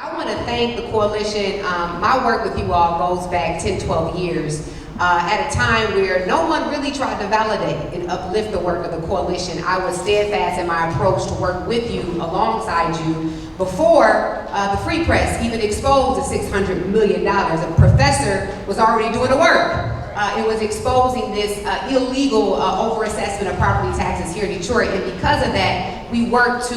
I want to thank the coalition. My work with you all goes back 10, 12 years. At a time where no one really tried to validate and uplift the work of the coalition, I was steadfast in my approach to work with you, alongside you, before the Free Press even exposed the $600 million. A professor was already doing the work. It was exposing this illegal overassessment of property taxes here in Detroit, and because of that, we worked to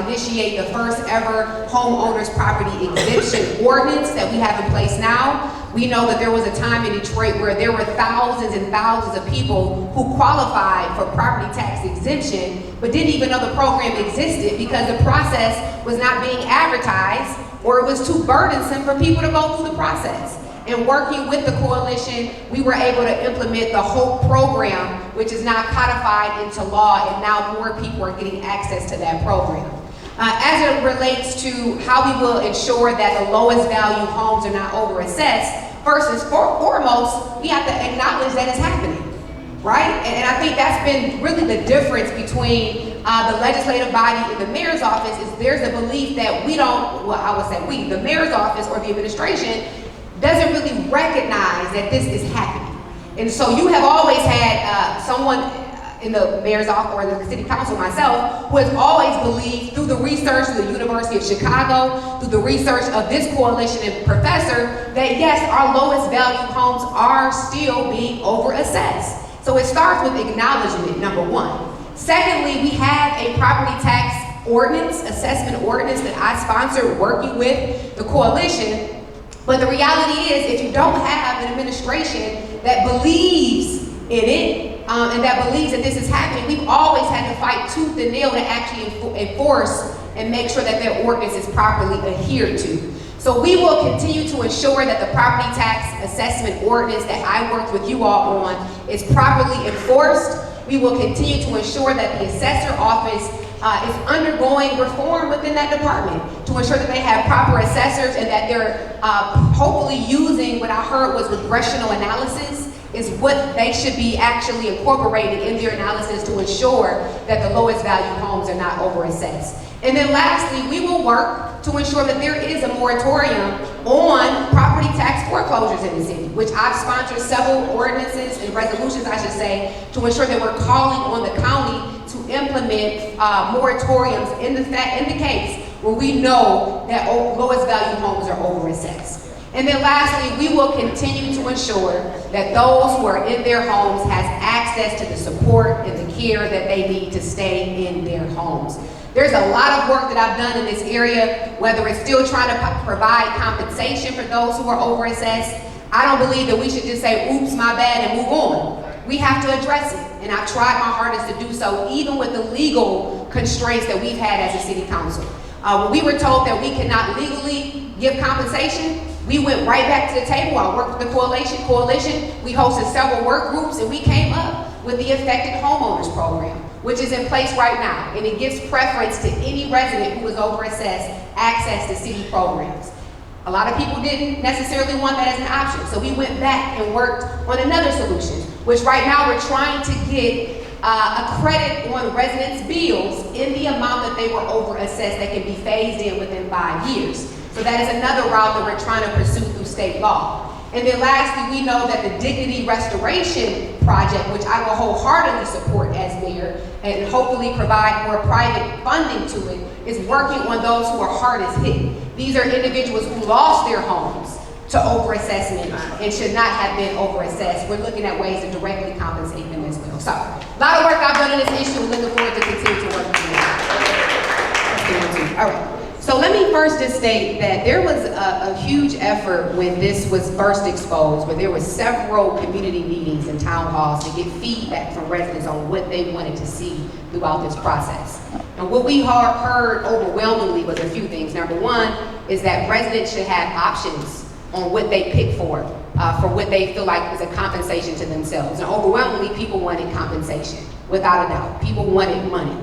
initiate the first ever homeowners property exemption ordinance that we have in place now. We know that there was a time in Detroit where there were thousands and thousands of people who qualified for property tax exemption, but didn't even know the program existed because the process was not being advertised, or it was too burdensome for people to go through the process. And working with the coalition, we were able to implement the HOPE program, which is now codified into law, and now more people are getting access to that program. As it relates to how we will ensure that the lowest value homes are not overassessed, first and foremost, we have to acknowledge that it's happening, right? And I think that's been really the difference between the legislative body and the mayor's office. Is there's a belief that we don't, well, I would say we, the mayor's office or the administration, doesn't really recognize that this is happening. And so you have always had someone in the mayor's office or the city council, myself, who has always believed through the research of the University of Chicago, through the research of this coalition and professor, that yes, our lowest value homes are still being overassessed. So it starts with acknowledging it, number one. Secondly, we have a property tax ordinance, assessment ordinance that I sponsored working with the coalition. But the reality is, if you don't have an administration that believes in it, and that believes that this is happening, we've always had to fight tooth and nail to actually enforce and make sure that their ordinance is properly adhered to. So we will continue to ensure that the property tax assessment ordinance that I worked with you all on is properly enforced. We will continue to ensure that the assessor office is undergoing reform within that department to ensure that they have proper assessors and that they're hopefully using what I heard was regressional analysis is what they should be actually incorporating in their analysis to ensure that the lowest value homes are not overassessed. And then lastly, we will work to ensure that there is a moratorium on property tax foreclosures in the city, which I've sponsored several ordinances and resolutions, I should say, to ensure that we're calling on the county to implement moratoriums in the case where we know that lowest value homes are overassessed. And then lastly, we will continue to ensure that those who are in their homes has access to the support and the care that they need to stay in their homes. There's a lot of work that I've done in this area, whether it's still trying to provide compensation for those who are overassessed. I don't believe that we should just say, oops, my bad, and move on. We have to address it, and I've tried my hardest to do so, even with the legal constraints that we've had as a city council. When we were told that we cannot legally give compensation, we went right back to the table. I worked with the coalition. We hosted several work groups, and we came up with the Affected Homeowners Program, which is in place right now, and it gives preference to any resident who is overassessed access to city programs. A lot of people didn't necessarily want that as an option, so we went back and worked on another solution, which right now we're trying to get a credit on residents' bills in the amount that they were overassessed that can be phased in within 5 years. So that is another route that we're trying to pursue through state law. And then lastly, we know that the Dignity Restoration Project, which I will wholeheartedly support as mayor and hopefully provide more private funding to it, is working on those who are hardest hit. These are individuals who lost their homes to overassessment and should not have been overassessed. We're looking at ways to directly compensate them as well. So, a lot of work I've done on this issue. We're looking forward to continue to work with you. All right. So let me first just state that there was a huge effort when this was first exposed, where there were several community meetings and town halls to get feedback from residents on what they wanted to see throughout this process. And what we heard overwhelmingly was a few things. Number one is that residents should have options on what they pick for what they feel like is a compensation to themselves. And overwhelmingly, people wanted compensation, without a doubt. People wanted money.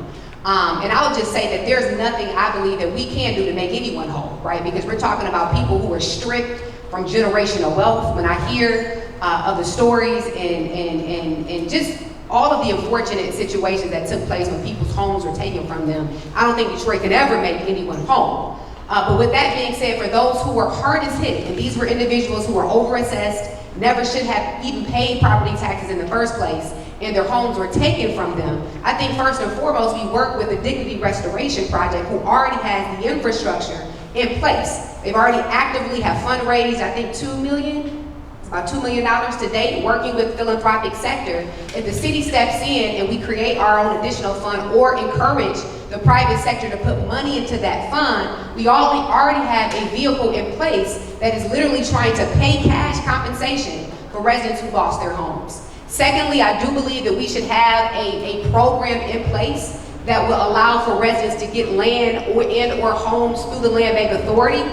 And I'll just say that there's nothing I believe that we can do to make anyone whole, right? Because we're talking about people who are stripped from generational wealth. When I hear of the stories and just all of the unfortunate situations that took place when people's homes were taken from them, I don't think Detroit could ever make anyone whole. But with that being said, for those who were hardest hit, and these were individuals who were overassessed, never should have even paid property taxes in the first place, and their homes were taken from them, I think first and foremost, we work with the Dignity Restoration Project, who already has the infrastructure in place. They've already actively have fundraised, I think $2 million to date, working with philanthropic sector. If the city steps in and we create our own additional fund or encourage the private sector to put money into that fund, we already have a vehicle in place that is literally trying to pay cash compensation for residents who lost their homes. Secondly, I do believe that we should have a program in place that will allow for residents to get land or homes through the Land Bank Authority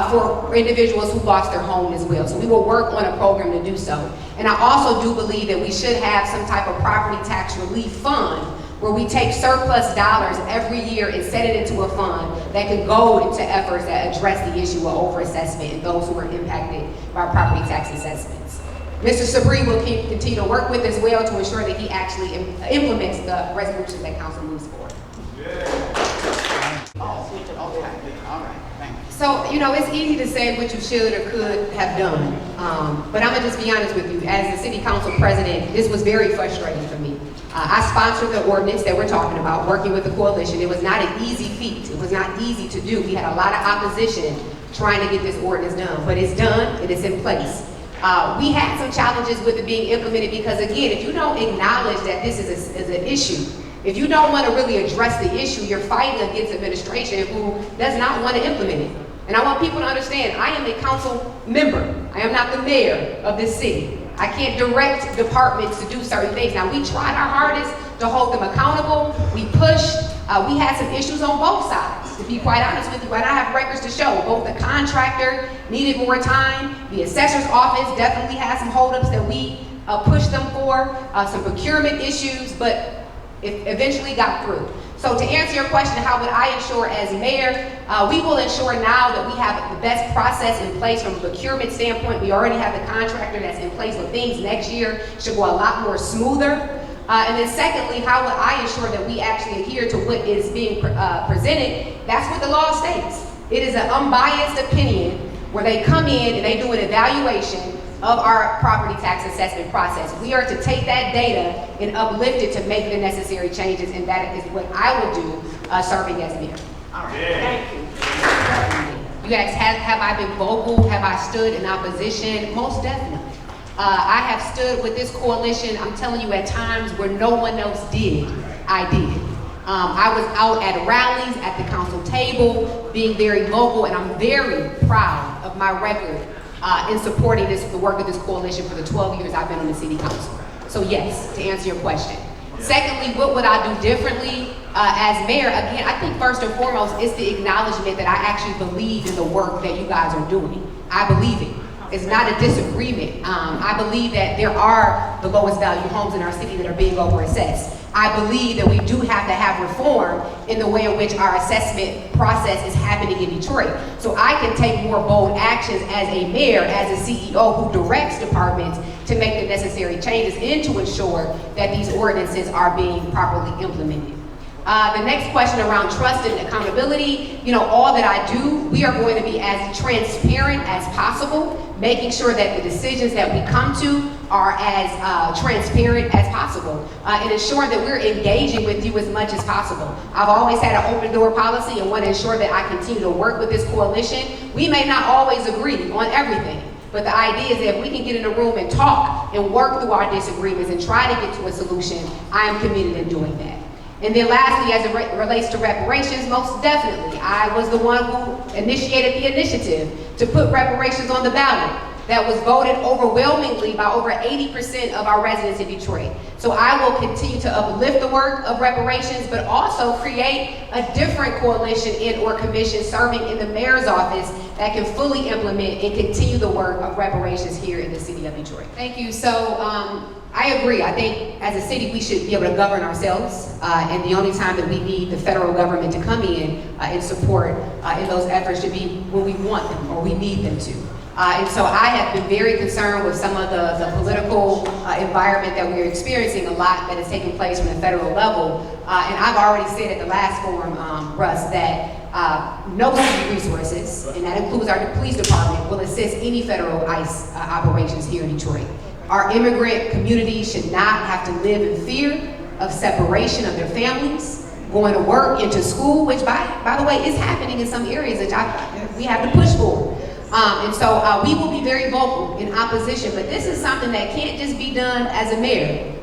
for individuals who lost their home as well. So we will work on a program to do so. And I also do believe that we should have some type of property tax relief fund where we take surplus dollars every year and set it into a fund that can go into efforts that address the issue of overassessment and those who are impacted by property tax assessments. Mr. Sabri will continue to work with as well to ensure that he actually implements the resolutions that council moves forward. So, you know, it's easy to say what you should or could have done, but I'm gonna just be honest with you. As the city council president, this was very frustrating for me. I sponsored the ordinance that we're talking about, working with the coalition. It was not an easy feat. It was not easy to do. We had a lot of opposition trying to get this ordinance done, but it's done and it's in place. We had some challenges with it being implemented because, again, if you don't acknowledge that this is an issue, if you don't want to really address the issue, you're fighting against administration who does not want to implement it. And I want people to understand, I am a council member. I am not the mayor of this city. I can't direct departments to do certain things. Now, we tried our hardest to hold them accountable. We pushed. We had some issues on both sides, to be quite honest with you, and I have records to show. Both the contractor needed more time. The assessor's office definitely had some holdups that we pushed them for, some procurement issues, but it eventually got through. So to answer your question, how would I ensure as mayor? We will ensure now that we have the best process in place from a procurement standpoint. We already have the contractor that's in place, so things next year should go a lot more smoother. And then secondly, how would I ensure that we actually adhere to what is being presented? That's what the law states. It is an unbiased opinion where they come in and they do an evaluation of our property tax assessment process. We are to take that data and uplift it to make the necessary changes, and that is what I will do serving as mayor. All right, thank you. You asked, have I been vocal? Have I stood in opposition? Most definitely. I have stood with this coalition, I'm telling you, at times where no one else did, I did. I was out at rallies, at the council table, being very vocal, and I'm very proud of my record in supporting the work of this coalition for the 12 years I've been on the city council. So yes, to answer your question. Secondly, what would I do differently as mayor? Again, I think first and foremost, it's the acknowledgement that I actually believe in the work that you guys are doing. I believe it. It's not a disagreement. I believe that there are the lowest value homes in our city that are being overassessed. I believe that we do have to have reform in the way in which our assessment process is happening in Detroit. So I can take more bold actions as a mayor, as a CEO who directs departments to make the necessary changes and to ensure that these ordinances are being properly implemented. The next question around trust and accountability, you know, all that I do, we are going to be as transparent as possible, making sure that the decisions that we come to are as transparent as possible, and ensuring that we're engaging with you as much as possible. I've always had an open door policy and want to ensure that I continue to work with this coalition. We may not always agree on everything, but the idea is that if we can get in a room and talk and work through our disagreements and try to get to a solution, I am committed in doing that. And then lastly, as it relates to reparations, most definitely, I was the one who initiated the initiative to put reparations on the ballot. That was voted overwhelmingly by over 80% of our residents in Detroit. So I will continue to uplift the work of reparations, but also create a different coalition or commission serving in the mayor's office that can fully implement and continue the work of reparations here in the city of Detroit. Thank you. So I agree. I think as a city we should be able to govern ourselves, and the only time that we need the federal government to come in and support in those efforts should be when we want them or we need them to. And so I have been very concerned with some of the political environment that we're experiencing, a lot that is taking place from the federal level. And I've already said at the last forum, Russ, that no city resources, and that includes our police department, will assist any federal ICE operations here in Detroit. Our immigrant community should not have to live in fear of separation of their families, going to work, into school, which by the way is happening in some areas that we have to push for. And so we will be very vocal in opposition, but this is something that can't just be done as a mayor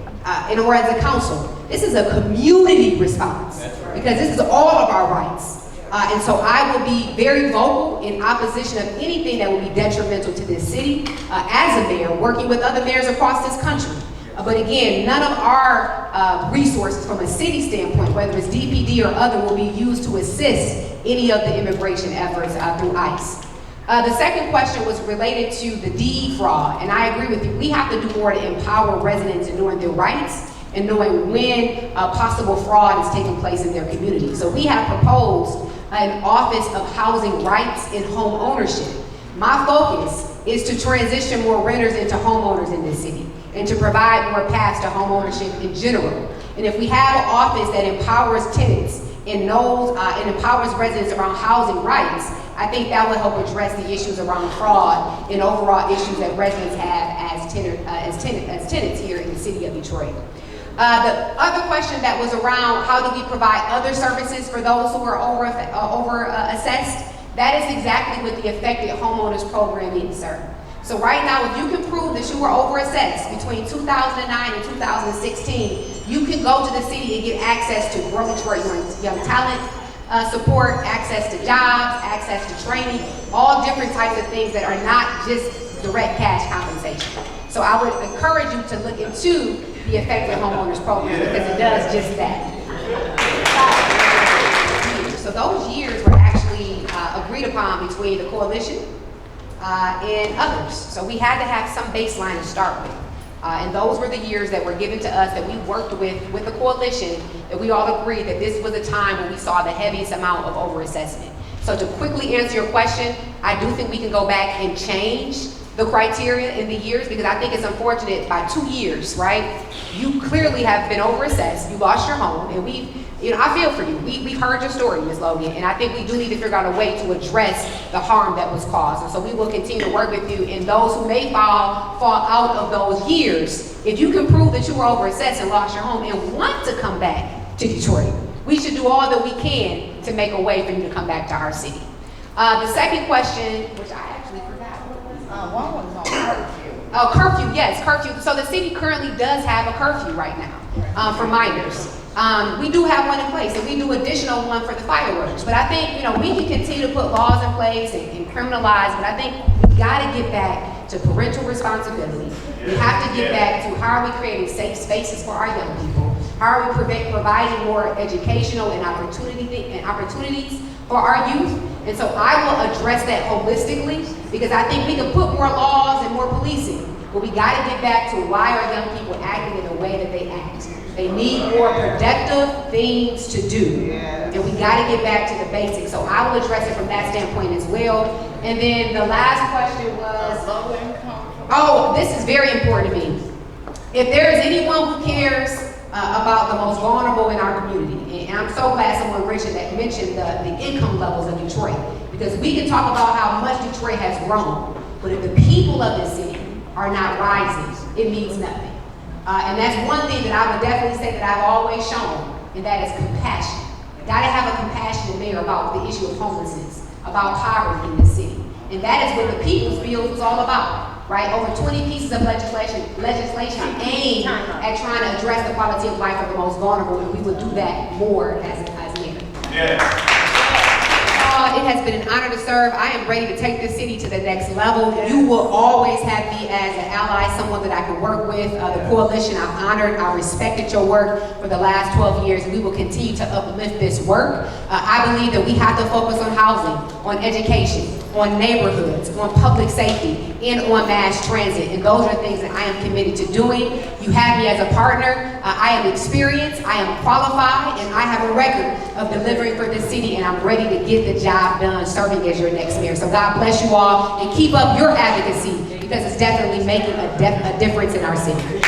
or as a council. This is a community response, because this is all of our rights. And so I will be very vocal in opposition of anything that will be detrimental to this city as a mayor, working with other mayors across this country. But again, none of our resources from a city standpoint, whether it's DPD or other, will be used to assist any of the immigration efforts through ICE. The second question was related to the deed fraud, and I agree with you. We have to do more to empower residents in knowing their rights and knowing when possible fraud is taking place in their community. So we have proposed an Office of Housing Rights and Home Ownership. My focus is to transition more renters into homeowners in this city and to provide more paths to home ownership in general. And if we have an office that empowers tenants and knows and empowers residents around housing rights, I think that will help address the issues around fraud and overall issues that residents have as tenants here in the city of Detroit. The other question that was around how do we provide other services for those who are over assessed, that is exactly what the Affected Homeowners Program is, sir. So right now, if you can prove that you were over assessed between 2009 and 2016, you can go to the city and get access to growth for young talent, support, access to jobs, access to training, all different types of things that are not just direct cash compensation. So I would encourage you to look into the Affected Homeowners Program because it does just that. So those years were actually agreed upon between the coalition and others. So we had to have some baseline to start with. And those were the years that were given to us that we worked with the coalition, that we all agreed that this was a time when we saw the heaviest amount of overassessment. So to quickly answer your question, I do think we can go back and change the criteria in the years, because I think it's unfortunate by 2 years, right? You clearly have been overassessed, you lost your home, and I feel for you. We've heard your story, Ms. Logan, and I think we do need to figure out a way to address the harm that was caused. And so we will continue to work with you, and those who may fall out of those years, if you can prove that you were overassessed and lost your home and want to come back to Detroit, we should do all that we can to make a way for you to come back to our city. The second question, which I actually forgot. One was on curfew. Oh, curfew, yes, curfew. So the city currently does have a curfew right now for minors. We do have one in place, and we do additional one for the fireworks. But I think, we can continue to put laws in place and criminalize, but I think we gotta get back to parental responsibility. We have to get back to how are we creating safe spaces for our young people? How are we providing more educational and opportunities for our youth? And so I will address that holistically, because I think we can put more laws and more policing, but we gotta get back to why are young people acting in the way that they act. They need more productive things to do. And we gotta get back to the basics. So I will address it from that standpoint as well. And then the last question was, Low income. oh, this is very important to me. If there is anyone who cares about the most vulnerable in our community, and I'm so glad someone, Richard, that mentioned the income levels of Detroit, because we can talk about how much Detroit has grown, but if the people of this city are not rising, it means nothing. And that's one thing that I would definitely say that I've always shown, and that is compassion. Gotta have a compassionate mayor about the issue of homelessness, about poverty in this city. And that is what the People's Bill was all about, right? Over 20 pieces of legislation aimed at trying to address the quality of life of the most vulnerable, and we will do that more as mayor. Yeah. It has been an honor to serve. I am ready to take this city to the next level. You will always have me as an ally, someone that I can work with. The coalition, I've honored, I respected your work for the last 12 years. We will continue to uplift this work. I believe that we have to focus on housing, on education, on neighborhoods, on public safety, and on mass transit. And those are things that I am committed to doing. You have me as a partner. I am experienced, I am qualified, and I have a record of delivering for this city, and I'm ready to get the job done serving as your next mayor. So God bless you all, and keep up your advocacy, because it's definitely making a difference in our city.